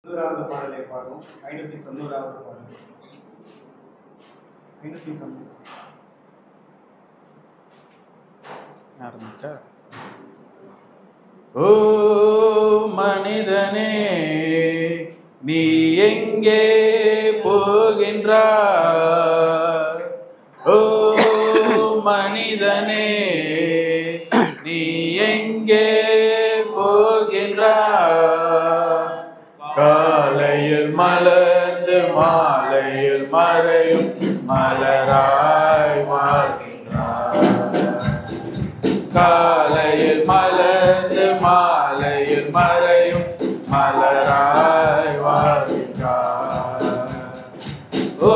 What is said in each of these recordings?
90வது பாடலை பாடும். 590வது பாடல். 590. ஆரம்பிச்சா. ஓ மனிதனே, நீ எங்கே போகின்றாய்? ஓ மனிதனே, நீ எங்கே போகின்றாய்? காலையில் மலர்ந்து மாலையில் மறையும் மலராய் வாழ்கின்றாய். காலையில் மலர்ந்து மாலையில் மறையும் மலராய் வாழ்கின்றாய். ஓ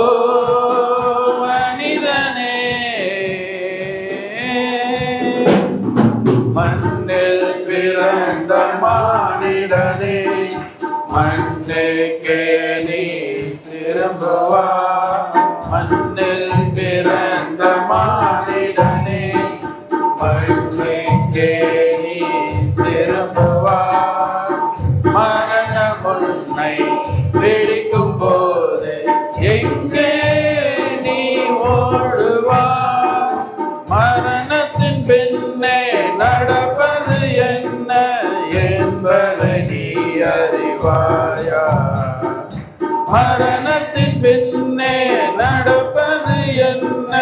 மனிதனே, மண்ணில் பிறந்த மானிடனே, மண்ணுக்கே நீ திரும்புவா. மண்ணில் பிறந்த மானிடனே, மண்ணுக்கே நீ திரும்புவா. மரணம் உன்னை பிடிக்கும் போது எங்கே நீ ஓடுவா? மரணத்தின் பின்னே நடப்பது என்ன என்பதை நீ அறிவாயா? மரணத்தின் பின்னே நடப்பது என்ன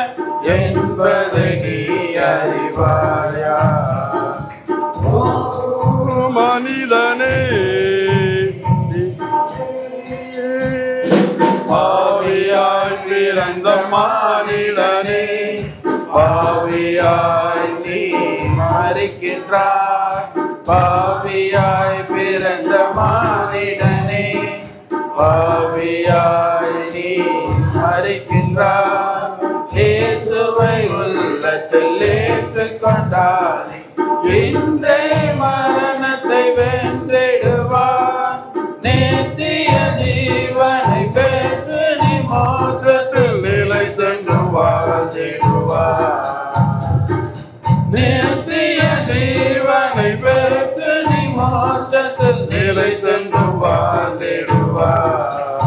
என்பதை நீ அறிவாயா? மனிதனே, பாவியாய் பிறந்த மானிடனே, பாவியாய் நீ மறிக்கின்றாய். பாவியாய் பிறந்த மானிடனே, பாவியாய் நீ மறிக்கின்றாய். இயேசுவை உள்ளத்தில் ஏற்றுக்கொண்டாய், இன்றே மரணத்தை வென்றிடுவார். நித்திய ஜீவனை பெற்று நீ மோட்சத்தில் நிலைத்தென்று வாழ்ந்திடுவார். நித்திய ஜீவனை பெற்று நீ மோட்சத்தில் நிலைத்தென்று வாழ்ந்திடுவார்.